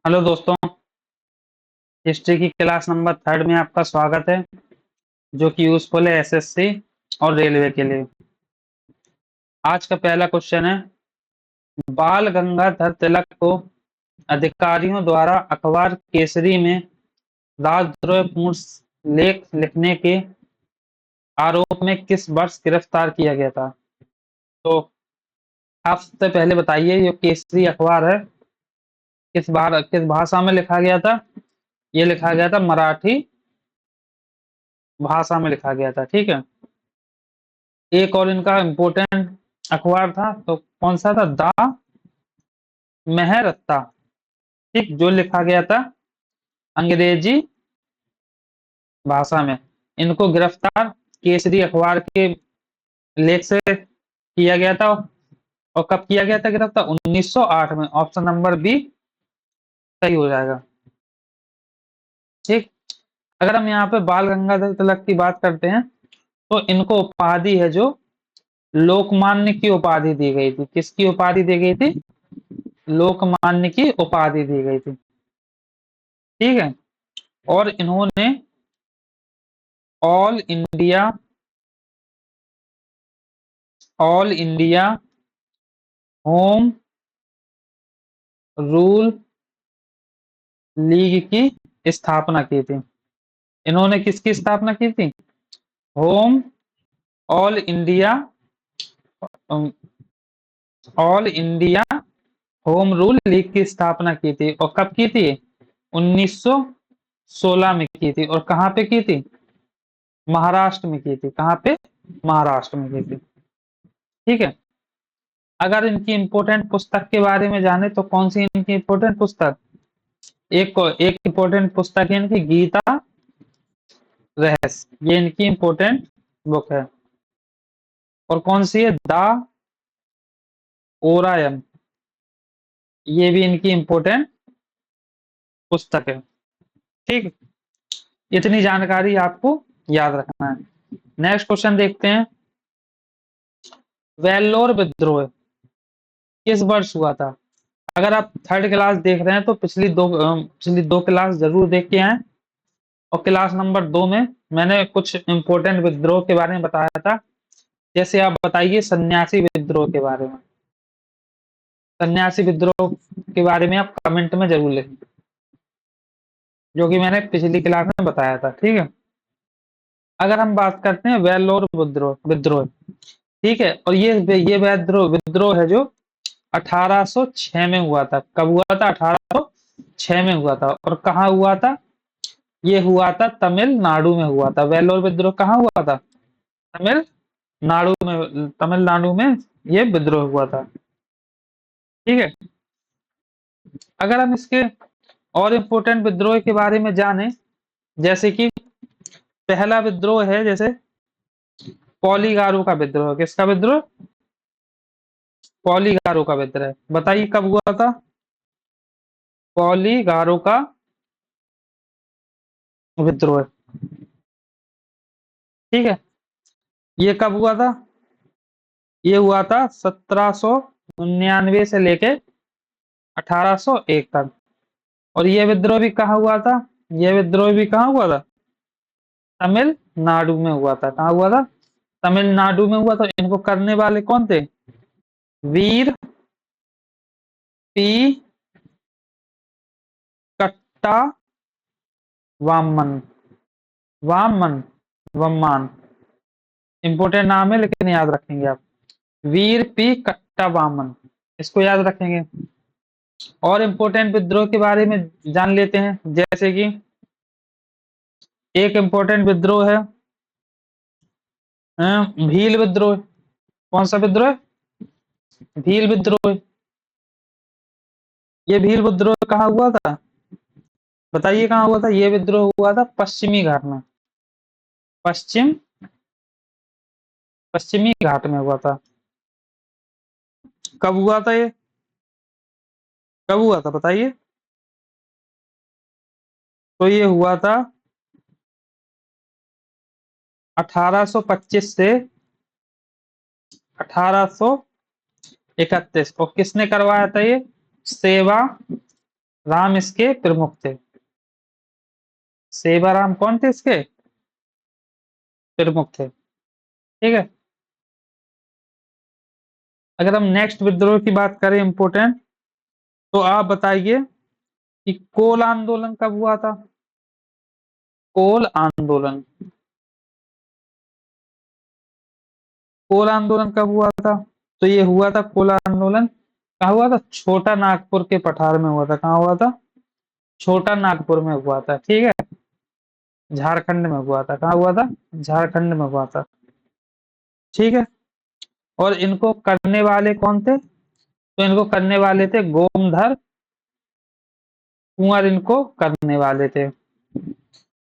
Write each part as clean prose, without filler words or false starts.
Hello दोस्तों। History की class number 3 में आपका स्वागत है, जो कि यूजफुल है एसएससी और रेलवे के लिए। आज का पहला क्वेश्चन है, बाल गंगाधर तिलक को अधिकारियों द्वारा अखबार केसरी में राजद्रोहपूर्ण लेख लिखने के आरोप में किस वर्ष गिरफ्तार किया गया था? तो आप सबसे पहले बताइए, ये केसरी अखबार है, किस भाषा में लिखा गया था? ये लिखा गया था मराठी भाषा में लिखा गया था। ठीक है। एक और इनका इम्पोर्टेंट अखबार था, तो कौन सा था? दा मेहरत्ता। ठीक, जो लिखा गया था अंग्रेजी भाषा में। इनको गिरफ्तार केसरी अखबार के लेख से किया गया था। और कब किया गया था गिरफ्तार? 1908 में। ऑप्शन नंबर बी सही हो जाएगा। ठीक। अगर हम यहाँ पे बाल गंगाधर तिलक की बात करते हैं, तो इनको उपाधि है जो लोकमान्य की उपाधि दी गई थी। किसकी उपाधि दी गई थी? लोकमान्य की उपाधि दी गई थी। ठीक है। और इन्होंने all India home rule league की स्थापना की थी। इन्होंने किसकी स्थापना की थी? Home all India all India home rule league की स्थापना की थी। और कब की थी? 1916 में की थी। और कहाँ पे की थी? महाराष्ट्र में की थी। कहाँ पे? महाराष्ट्र में की थी। ठीक है। अगर इनकी इंपोर्टेंट पुस्तक के बारे में जाने, तो कौन सी इनकी इंपोर्टेंट पुस्तक? एक इंपोर्टेंट पुस्तक है इनकी गीता रहस्य। ये इनकी इंपोर्टेंट बुक है। और कौन सी है? दा ओरायन। ये भी इनकी इंपोर्टेंट पुस्तक है। ठीक। इतनी जानकारी आपको याद रखना है। नेक्स्ट क्वेश्चन देखते हैं। वेल्लोर विद्रोह किस वर्ष हुआ था? अगर आप थर्ड क्लास देख रहे हैं, तो पिछली दो क्लास जरूर देख के आए। और क्लास नंबर 2 में मैंने कुछ इंपोर्टेंट विद्रोह के बारे में बताया था। जैसे आप बताइए सन्यासी विद्रोह के बारे में। सन्यासी विद्रोह के बारे में आप कमेंट में जरूर लिखें, जो कि मैंने पिछली क्लास में बताया था। ठीक है। अगर हम बात करते हैं वेल्लोर विद्रोह विद्रोह ठीक है। और ये विद्रोह है जो 1806 में हुआ था। कब हुआ था? 1806 में हुआ था। और कहाँ हुआ था? ये हुआ था तमिलनाडु में हुआ था। वेल्लोर विद्रोह कहाँ हुआ था? तमिलनाडु में ये विद्रोह हुआ था। ठीक है। अगर हम इसके और इम्पोर्टेंट विद्रोह के बारे में जाने, जैसे कि पहला विद्रोह है जैसे पॉलीगारो का विद्रोह। किसका विद्रोह? पॉलीगारो का विद्रोह। बताइए कब हुआ था पॉलीगारो का विद्रोह? ठीक है। ये कब हुआ था? ये हुआ था 1799 से लेके 1801 तक। और ये विद्रोह भी कहाँ हुआ था? ये विद्रोह भी कहाँ हुआ था? तमिलनाडु में हुआ था। कहाँ हुआ था? तमिलनाडु में हुआ था। इनको करने वाले कौन थे? वीर पी कट्टा वामन वामन वम्मान। इंपोर्टेंट नाम है, लेकिन याद रखेंगे आप। वीर पी कट्टा वामन, इसको याद रखेंगे। और इम्पोर्टेंट विद्रोह के बारे में जान लेते हैं। जैसे कि एक इम्पोर्टेंट विद्रोह है भील विद्रोह। कौन सा विद्रोह? भील विद्रोह। ये भील विद्रोह कहाँ हुआ था? बताइए कहाँ हुआ था? ये विद्रोह हुआ था पश्चिमी घाट में। पश्चिम पश्चिमी घाट में हुआ था। कब हुआ था ये? कब हुआ था बताइए? तो ये हुआ था 1825 से 1831। और किसने करवाया था ये? सेवा राम इसके प्रमुख थे। सेवाराम कौन थे इसके प्रमुख थे। ठीक है। अगर हम नेक्स्ट विद्रोह की बात करें इंपोर्टेंट, तो आप बताइए कि कोल आंदोलन कब हुआ था। कोल आंदोलन, कोल आंदोलन कब हुआ था? तो ये हुआ था कोल आंदोलन, कहाँ हुआ था? छोटा नागपुर के पठार में हुआ था। कहाँ हुआ था? छोटा नागपुर में हुआ था। ठीक है। झारखंड में हुआ था। कहाँ हुआ था? झारखंड में हुआ था। ठीक है। और इनको करने वाले कौन थे? तो इनको करने वाले थे गोमधर कुंवर, इनको करने वाले थे।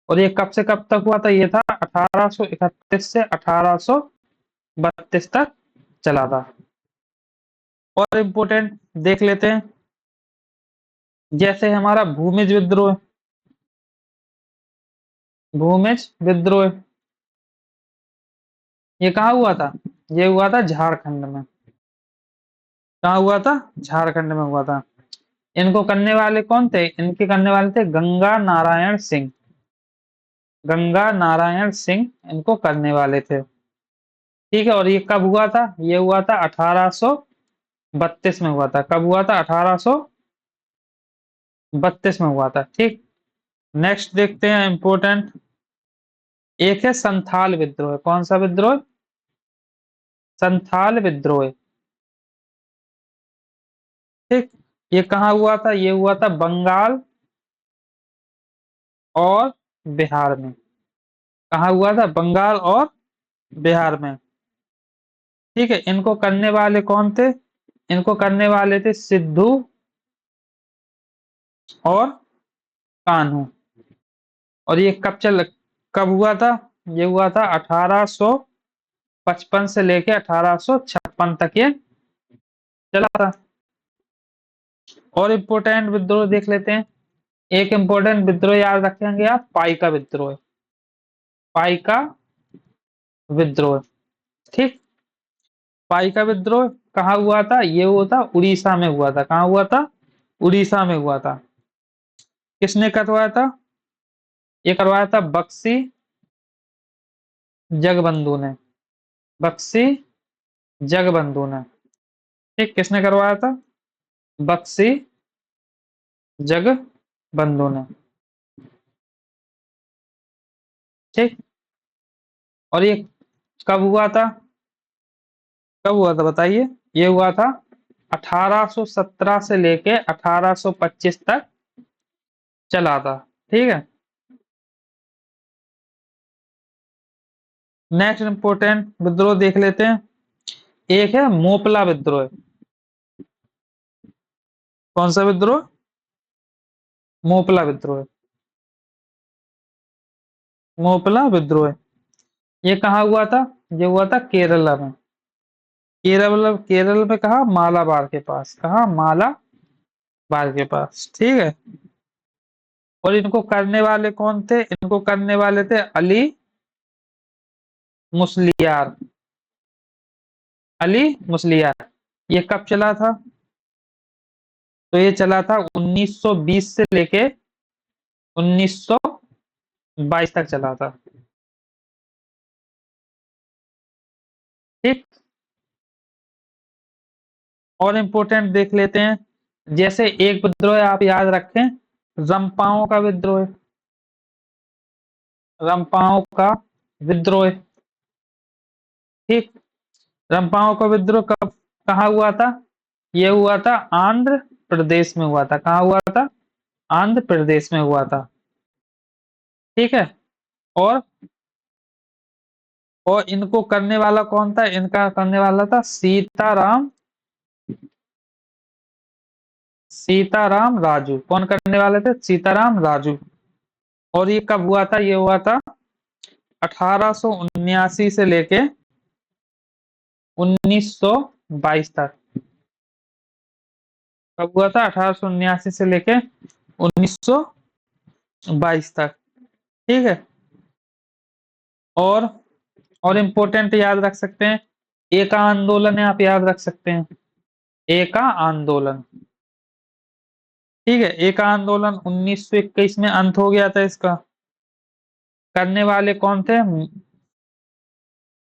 और ये कब से कब तक हुआ था? ये था 1831 से 1832 तक चला था। और इम्पोर्टेंट देख लेते हैं, जैसे हमारा भूमिज विद्रोह, भूमिज विद्रोह ये कहाँ हुआ था? ये हुआ था झारखंड में। कहाँ हुआ था? झारखंड में हुआ था। इनको करने वाले कौन थे? इनके करने वाले थे गंगा नारायण सिंह। गंगा नारायण सिंह इनको करने वाले थे। ठीक है। और ये कब हुआ था? ये हुआ था 1832 में हुआ था। कब हुआ था? 1832 में हुआ था। ठीक। नेक्स्ट देखते हैं इंपोर्टेंट, एक है संथाल विद्रोह। कौन सा विद्रोह? संथाल विद्रोह। ठीक। ये कहाँ हुआ था? ये हुआ था बंगाल और बिहार में। कहाँ हुआ था? बंगाल और बिहार में। ठीक है। इनको करने वाले कौन थे? इनको करने वाले थे सिद्धू और कान्हू। और ये कब हुआ था? ये हुआ था 1855 से लेके 1856 तक ये चला था। और इम्पोर्टेंट विद्रोह देख लेते हैं। एक इम्पोर्टेंट विद्रोह याद रखेंगे आप, पाइका विद्रोह। पाइका विद्रोह। ठीक। पाइका विद्रोह कहाँ हुआ था? ये हुआ था उड़ीसा में हुआ था। कहाँ हुआ था? उड़ीसा में हुआ था। किसने करवाया था? ये करवाया था बक्सी जगबंधु ने। बक्सी जगबंधु ने। ठीक। किसने करवाया था? बक्सी जगबंधु ने। ठीक। और ये कब हुआ था? कब हुआ था बताइए? ये हुआ था 1817 से लेके 1825 तक चला था। ठीक है। नेक्स्ट इंपोर्टेंट विद्रोह देख लेते हैं, एक है मोपला विद्रोह। कौन सा विद्रोह? मोपला विद्रोह। मोपला विद्रोह ये कहाँ हुआ था? ये हुआ था केरला में। केरल, केरल में कहा? मालाबार के पास। कहा? मालाबार के पास। ठीक है। और इनको करने वाले कौन थे? इनको करने वाले थे अली मुस्लियार। अली मुस्लियार। ये कब चला था? तो ये चला था 1920 से लेके 1922 तक चला था। ठीक। और इम्पोर्टेंट देख लेते हैं, जैसे एक विद्रोह आप याद रखें, रंपाओं का विद्रोह। रंपाओं का विद्रोह। ठीक। रंपाओं का विद्रोह कब, कहाँ हुआ था? ये हुआ था आंध्र प्रदेश में हुआ था। कहाँ हुआ था? आंध्र प्रदेश में हुआ था। ठीक है। और इनको करने वाला कौन था? इनका करने वाला था सीताराम, सीताराम राजू। कौन करने वाले थे? सीताराम राजू। और ये कब हुआ था? ये हुआ था 1879 से लेके 1922 तक। कब हुआ था? 1879 से लेके 1922 तक। ठीक है। और इम्पोर्टेंट याद रख सकते हैं, एका आंदोलन है, आप याद रख सकते हैं। एका आंदोलन। ठीक है, एक आंदोलन 1921 में अंत हो गया था इसका। करने वाले कौन थे?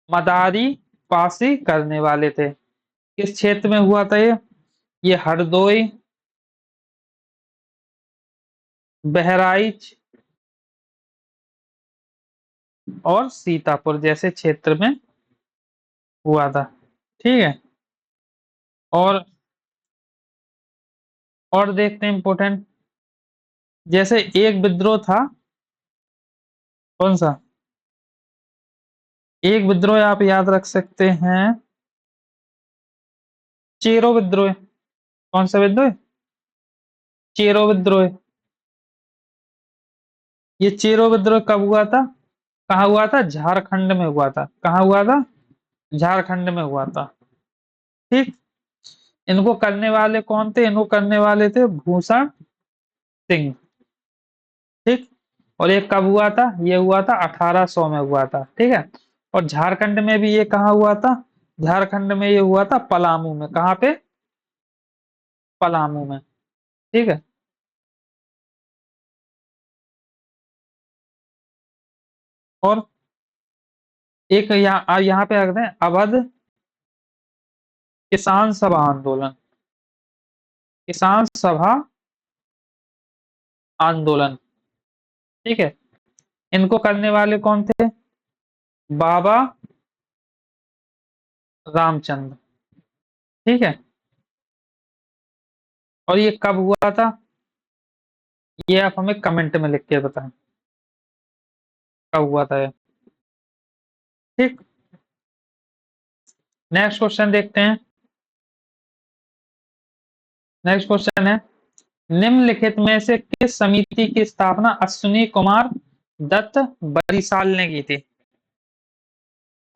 मदारी पासी करने वाले थे। किस क्षेत्र में हुआ था ये हरदोई, बहराइच और सीतापुर जैसे क्षेत्र में हुआ था। ठीक है। और देखते हैं इंपोर्टेंट, जैसे एक विद्रोह था, कौन सा? एक विद्रोह आप याद रख सकते हैं, चेरो विद्रोह। कौन सा विद्रोह? चेरो विद्रोह। ये चेरो विद्रोह कब हुआ था? कहाँ हुआ था? झारखंड में हुआ था। कहाँ हुआ था? झारखंड में हुआ था। ठीक। इनको करने वाले कौन थे? इनको करने वाले थे भूषण सिंह। ठीक। और ये कब हुआ था? ये हुआ था 1800 में हुआ था। ठीक है। और झारखंड में भी ये कहाँ हुआ था? झारखंड में ये हुआ था पलामू में। कहाँ पे? पलामू में। ठीक है। और एक यहाँ पे रखते हैं अवध किसान सभा आंदोलन। किसान सभा आंदोलन। ठीक है। इनको करने वाले कौन थे? बाबा रामचंद्र। ठीक है। और ये कब हुआ था? ये आप हमें कमेंट में लिख के बताएं कब हुआ था ये। ठीक। नेक्स्ट क्वेश्चन देखते हैं। नेक्स्ट क्वेश्चन है, निम्नलिखित में से किस समिति की स्थापना अश्विनी कुमार दत्त बरिसाल ने की थी?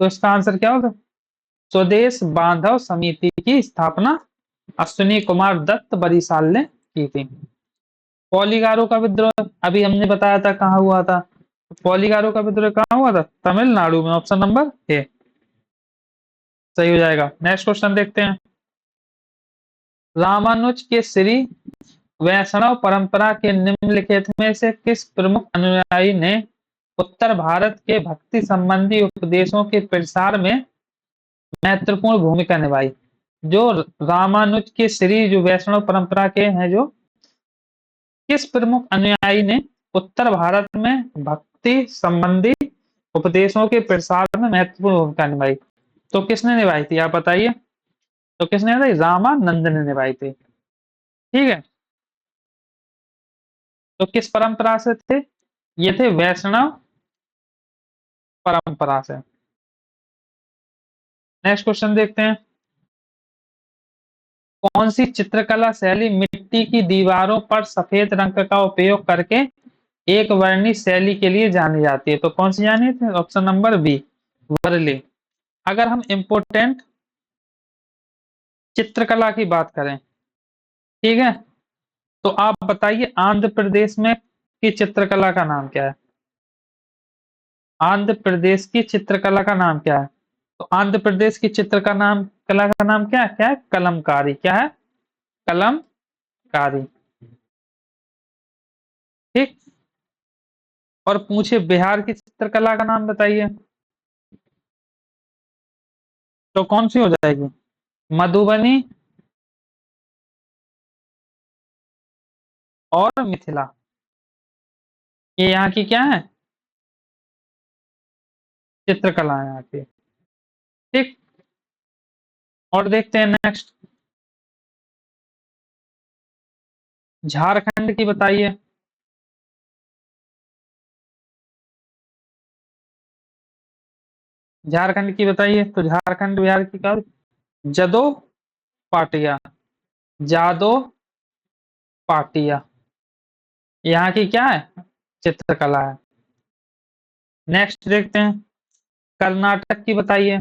तो इसका आंसर क्या होगा? स्वदेश बांधव समिति की स्थापना अश्विनी कुमार दत्त बरिसाल ने की थी। पॉलीगारो का विद्रोह अभी हमने बताया था कहाँ हुआ था। पॉलीगारो का विद्रोह कहाँ हुआ था? तमिलनाडु में। ऑप्शन नंबर ए सही हो जाएगा। नेक्स्ट क्वेश्चन देखते हैं। रामानुज के श्री वैष्णव परंपरा के निम्नलिखित में से किस प्रमुख अनुयायी ने उत्तर भारत के भक्ति संबंधी उपदेशों के प्रसार में महत्वपूर्ण भूमिका निभाई? जो रामानुज के श्री जो वैष्णव परंपरा के हैं, जो किस प्रमुख अनुयायी ने उत्तर भारत में भक्ति संबंधी उपदेशों के प्रसार में महत्वपूर्ण भूमिका निभाई? तो किसने निभाई थी आप बताइए? तो किसने निभाई? रामानंद ने निभाई थी। ठीक है। तो किस परंपरा से थे? ये थे वैष्णव परंपरा से। नेक्स्ट क्वेश्चन देखते हैं। कौन सी चित्रकला शैली मिट्टी की दीवारों पर सफेद रंग का उपयोग करके एक वर्णी शैली के लिए जानी जाती है? तो कौन सी जानी थी? ऑप्शन नंबर बी वर्ली। अगर हम इम्पोर्टेंट चित्रकला की बात करें, ठीक है, तो आप बताइए आंध्र प्रदेश में की चित्रकला का नाम क्या है? आंध्र प्रदेश की चित्रकला का नाम क्या है? तो आंध्र प्रदेश की चित्र का नाम कला का नाम क्या है? क्या है? कलमकारी। क्या है? कलमकारी। ठीक। और पूछे बिहार की चित्रकला का नाम बताइए, तो कौन सी हो जाएगी? मधुबनी और मिथिला। ये यहाँ की क्या है? चित्रकला है यहाँ की। ठीक। और देखते हैं नेक्स्ट। झारखंड की बताइए। झारखंड की बताइए। तो झारखंड बिहार की क्या? जदो पाटिया। जादो पाटिया। यहाँ की क्या है? चित्रकला है। नेक्स्ट देखते हैं। कर्नाटक की बताइए।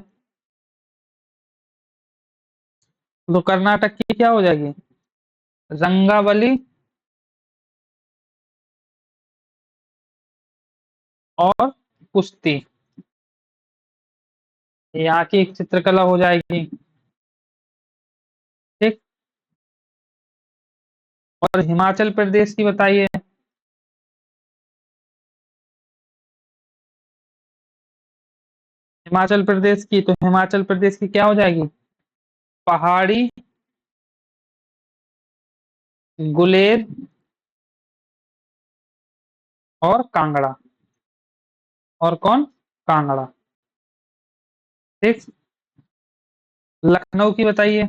तो कर्नाटक की क्या हो जाएगी? रंगावली और कुश्ती। यहाँ की एक चित्रकला हो जाएगी। ठीक। और हिमाचल प्रदेश की बताइए। हिमाचल प्रदेश की, तो हिमाचल प्रदेश की क्या हो जाएगी? पहाड़ी, गुलेर और कांगड़ा। और कौन? कांगड़ा। ठीक। लखनऊ की बताइए।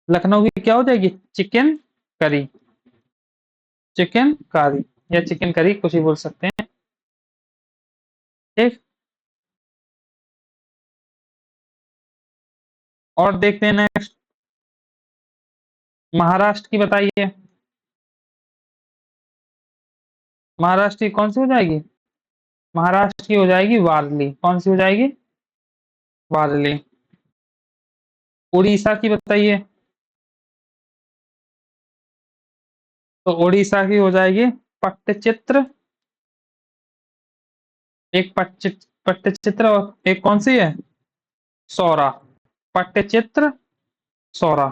लखनऊ की क्या हो जाएगी? Chicken curry. चिकन कारी या चिकन करी, कुछ ही बोल सकते हैं। ठीक। और देखते हैं नेक्स्ट। महाराष्ट्र की बताइए। महाराष्ट्र की कौन सी हो जाएगी? महाराष्ट्र की हो जाएगी वारली। कौन सी हो जाएगी? वारली। उड़ीसा की बताइए। तो उड़ीसा की हो जाएगी पट्टचित्र। एक पट्टचित्र और एक कौन सी है? सौरा। पट्टचित्र, सौरा।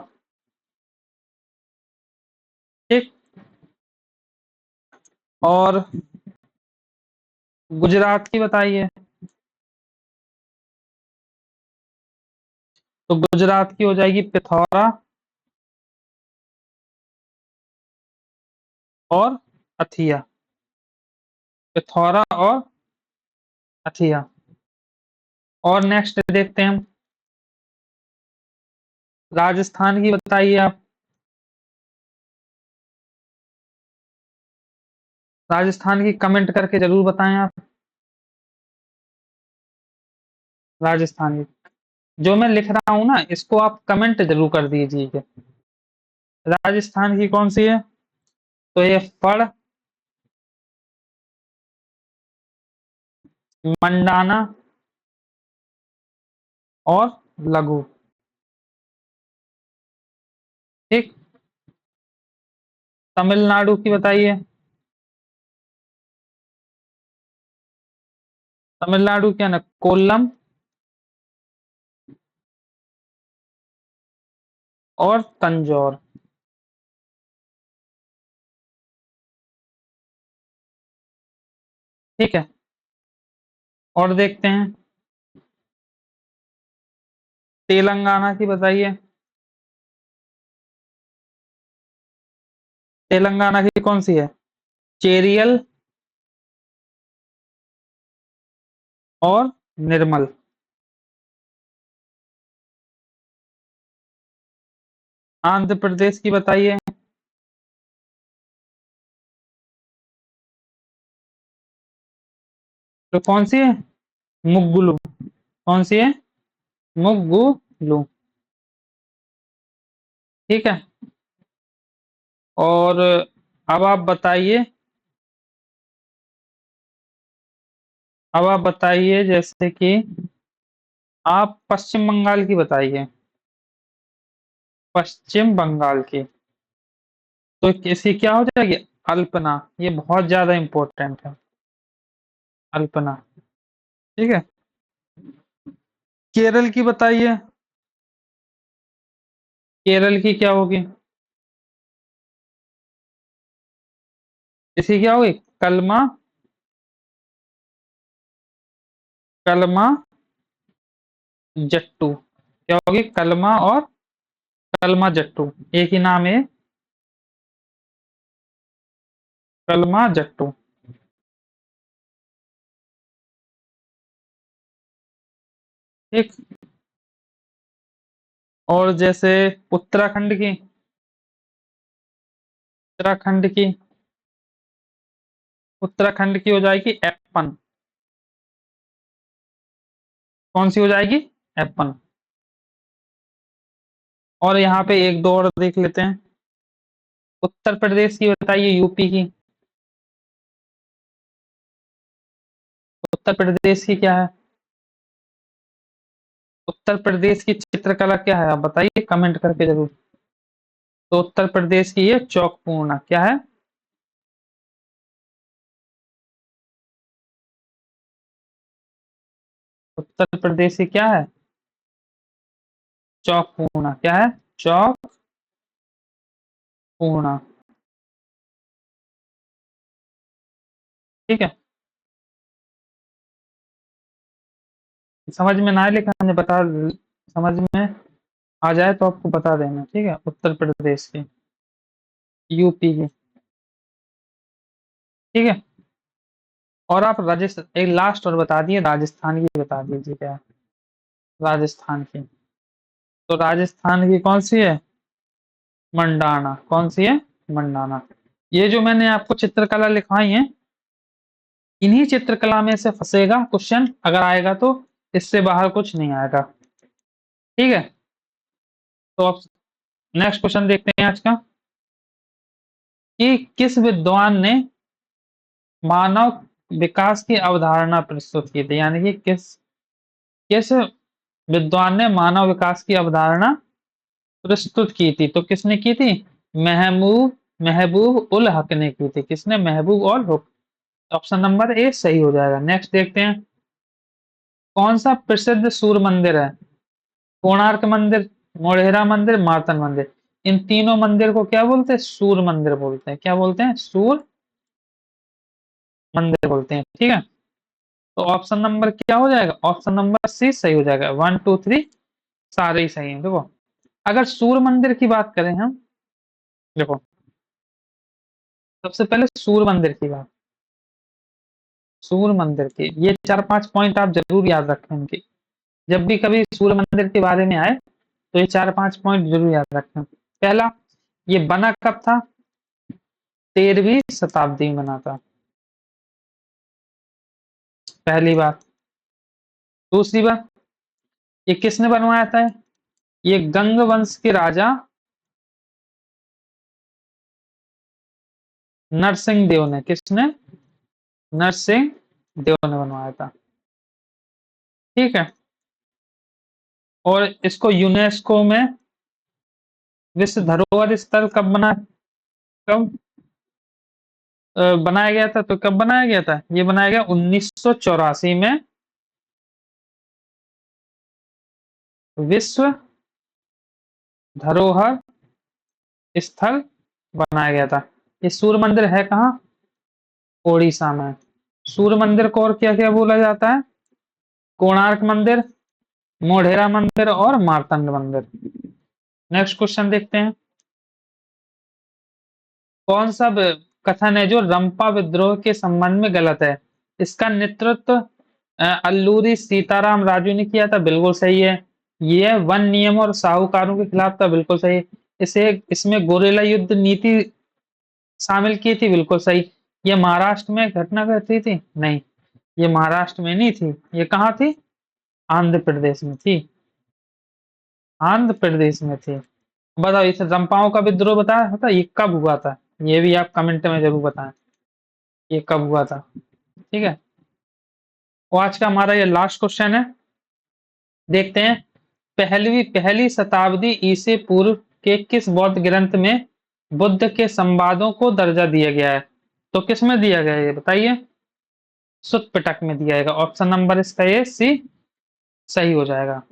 ठीक। और गुजरात की बताइए। तो गुजरात की हो जाएगी पिथौरा और अथिया। पिथौरा और अथिया। और नेक्स्ट देखते हैं हम। राजस्थान की बताइए आप। राजस्थान की कमेंट करके जरूर बताएं आप। राजस्थान की जो मैं लिख रहा हूं ना, इसको आप कमेंट जरूर कर दीजिए। राजस्थान की कौन सी है? तो ये फड़, मंडाना और लघु। ठीक। तमिलनाडु की बताइए। तमिलनाडु क्या ना, कोल्लम और तंजौर। ठीक है। और देखते हैं। तेलंगाना की बताइए। तेलंगाना की कौन सी है? चेरियल और निर्मल। आंध्र प्रदेश की बताइए। तो कौन सी है? मुगुलू। कौन सी है? मुगुलू। ठीक है। और अब आप बताइए। अब आप बताइए जैसे कि आप पश्चिम बंगाल की बताइए। पश्चिम बंगाल की तो इसकी क्या हो जाएगी? अल्पना। ये बहुत ज्यादा इंपॉर्टेंट है। अल्पना। ठीक है। केरल की बताइए। केरल की क्या होगी? इसकी क्या होगी? कलमा। कलमा जट्टू। क्या होगी? कलमा और कलमा जट्टू। एक ही नाम है। कलमा जट्टू। ठीक। और जैसे उत्तराखंड की। उत्तराखंड की। उत्तराखंड की हो जाएगी एप्पन। कौन सी हो जाएगी? एप्पन। और यहाँ पे एक दो और देख लेते हैं। उत्तर प्रदेश की बताइए, यूपी की। उत्तर प्रदेश की क्या है? उत्तर प्रदेश की चित्रकला क्या है, आप बताइए कमेंट करके जरूर। तो उत्तर प्रदेश की ये चौकपूर्णा क्या है? उत्तर प्रदेश की क्या है? चौकपूर्णा क्या है? चौक पूर्णा। ठीक है, समझ में ना आए लेकिन हमने बता, समझ में आ जाए तो आपको बता देना। ठीक है, उत्तर प्रदेश की, यूपी की। ठीक है, और आप राजस्थान, एक लास्ट और बता दिए, राजस्थान की बता दीजिए क्या है? राजस्थान की, तो राजस्थान की कौन सी है? मंडाना। कौन सी है? मंडाना। ये जो मैंने आपको चित्रकला लिखवाई है, इन्हीं चित्रकला में से फंसेगा क्वेश्चन, अगर आएगा तो। इससे बाहर कुछ नहीं आएगा। ठीक है, तो अब नेक्स्ट क्वेश्चन देखते हैं आज का, कि किस विद्वान ने मानव विकास की अवधारणा प्रस्तुत की थी, यानी कि किस किस विद्वान ने मानव विकास की अवधारणा प्रस्तुत की थी? तो किसने की थी? महबूब महबूब उल हक ने की थी। किसने? महबूब ul Haq. Option number A सही हो जाएगा। नेक्स्ट देखते हैं, कौन सा प्रसिद्ध सूर्य मंदिर है? कोणार्क मंदिर, मोढेरा मंदिर, मार्तंड मंदिर। इन तीनों मंदिर को क्या बोलते हैं? सूर्य मंदिर बोलते हैं। क्या बोलते हैं? सूर्य मंदिर बोलते हैं। ठीक है, तो ऑप्शन नंबर क्या हो जाएगा? ऑप्शन नंबर सी सही हो जाएगा। 1 2 3 सारे ही सही हैं। देखो, अगर सूर्य मंदिर की बात करें हम, देखो सबसे पहले सूर्य मंदिर की बात, सूर्य मंदिर की ये 4-5 पॉइंट आप जरूर याद रखें इनकी। जब भी कभी सूर्य मंदिर के बारे में आए तो ये 4-5 पॉइंट जरूर याद रखें। पहला, ये बना कब था? 13वीं शताब्दी में बना था, पहली बात। दूसरी बात, ये किसने बनवाया था? ये गंग वंश के राजा नरसिंह देव ने। किसने? नरसिंह देव ने बनवाया था। ठीक है, और इसको यूनेस्को में विश्व धरोहर स्थल कब बना, कब बनाया गया था? तो कब बनाया गया था? ये बनाया गया 1984 में, विश्व धरोहर स्थल बनाया गया था। ये सूर्य मंदिर है कहाँ? ओडिशा में। सूर्य मंदिर को और क्या क्या बोला जाता है? कोणार्क मंदिर, मोढेरा मंदिर और मार्तंड मंदिर। नेक्स्ट क्वेश्चन देखते हैं, कौन सा कथन है जो रंपा विद्रोह के संबंध में गलत है? इसका नेतृत्व अल्लूरी सीताराम राजू ने किया था, बिल्कुल सही है। ये वन नियम और साहूकारों के खिलाफ था, बिल्कुल सही। इसे इसमें गोरेला युद्ध नीति शामिल की थी, बिल्कुल सही। ये महाराष्ट्र में घटना घटी थी? नहीं, ये महाराष्ट्र में नहीं थी, ये कहाँ थी? आंध्र प्रदेश में थी, आंध्र प्रदेश में थी। बताओ, इसे रंपाओं का विद्रोह बताया होता, ये कब हुआ था? ये भी आप कमेंट में जरूर बताएं, ये कब हुआ था। ठीक है, तो आज का हमारा ये लास्ट क्वेश्चन है। देखते हैं, पहली शताब्दी ईसे पूर्व के किस बौद्ध ग्रंथ में बुद्ध के संवादों को दर्जा दिया गया है? तो किस में दिया गया है ये बताइए? सुत्त पिटक में दिया जाएगा। ऑप्शन नंबर इसका ये सी सही हो जाएगा।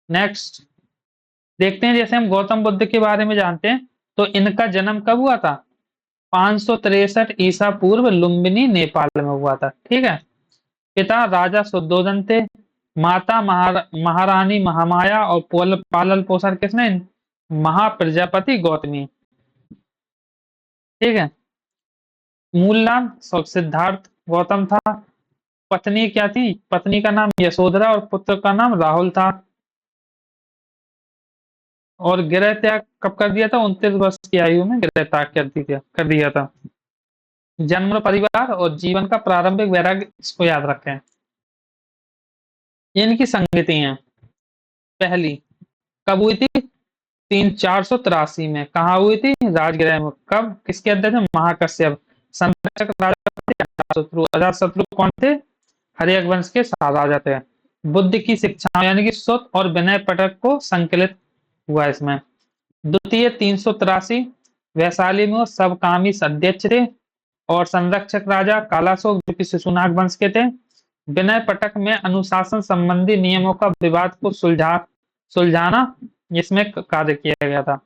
नेक्स्ट देखते हैं, जैसे हम गौतम बुद्ध के बारे में जानते हैं, तो इनका जन्म कब हुआ था? 563 ईसा पूर्व लुम्बिनी नेपाल में हुआ था। ठीक है, पिता राजा शुद्धोधन थे, माता महारानी महामाया, और पालन पोषण किसने? महाप्रजापति गौतमी। ठीक है, मूल नाम सिद्धार्थ गौतम था। पत्नी क्या थी? पत्नी का नाम यशोधरा और पुत्र का नाम राहुल था। और गृह त्याग कब कर दिया था? 29 वर्ष की आयु में गृह त्याग कर दिया था। जन्म, परिवार और जीवन का प्रारंभिक वैराग्य, इसको याद रखें। ये इनकी संगति हैं। पहली कब हुई थी? 483 में। कहाँ हुई थी? राजगृह में। कब? किसके अध्यक्ष में? महाकश्यप। संरक्षक राजा अजातशत्रु। अजातशत्रु कौन थे? हर्यक वंश के राजा थे। बुद्ध की शिक्षा यानी कि सुत और विनय पटक को संकलित हुआ इसमें। द्वितीय 383 वैशाली में सबकामी अध्यक्ष थे। और संरक्षक राजा कालाशोक जो कि शिशुनाग वंश के थे। विनय पटक में अनुशासन संबंधी नियमों का विवाद को सुलझाना इसमें कार्य किया गया था।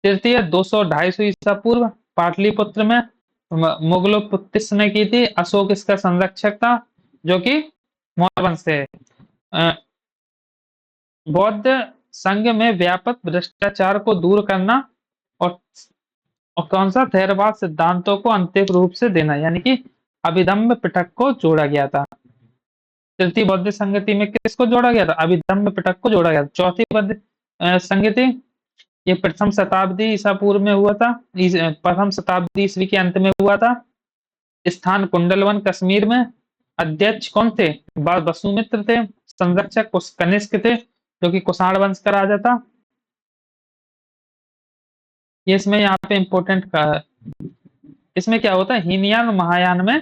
तृतीय 200-250 ईसा पूर्व पाटलिपुत्र में मुगलोत्पत्ति ने की थी। अशोक इसका संरक्षक था, जो कि मौर्य वंश से है। बौद्ध संघ में व्यापक भ्रष्टाचार को दूर करना और कौन सा थेरवाद सिद्धांतों को अंतिम रूप से देना, यानी कि अभिधम्म पिटक को जोड़ा गया था। तृतीय बौद्ध संगति में किसको जोड़ा गया था? अभिधम्म पिटक को जोड़ा गया था। चौथी बौद्ध संगति, ये प्रथम शताब्दी ईसा पूर्व में हुआ था, प्रथम शताब्दी ईस्वी के अंत में हुआ था। स्थान कुंडलवन कश्मीर में। अध्यक्ष कौन थे? वसुमित्र थे। संरक्षक कनिष्क थे, जो कि कुषाण वंश का राजा था। ये इसमें यहाँ पे इंपॉर्टेंट का इसमें क्या होता है, हीनयान और महायान में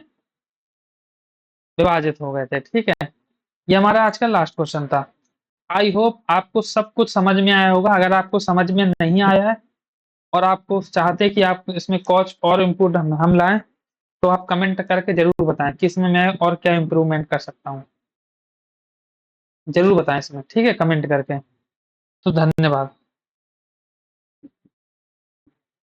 विभाजित हो गए थे। ठीक है, ये हमारा आज का लास्ट क्वेश्चन था। आई होप आपको सब कुछ समझ में आया होगा। अगर आपको समझ में नहीं आया है और आपको चाहते कि आप इसमें कुछ और इनपुट हम लाएं, तो आप कमेंट करके जरूर बताएं कि इसमें मैं और क्या इम्प्रूवमेंट कर सकता हूँ। जरूर बताएं इसमें, ठीक है, कमेंट करके। तो धन्यवाद।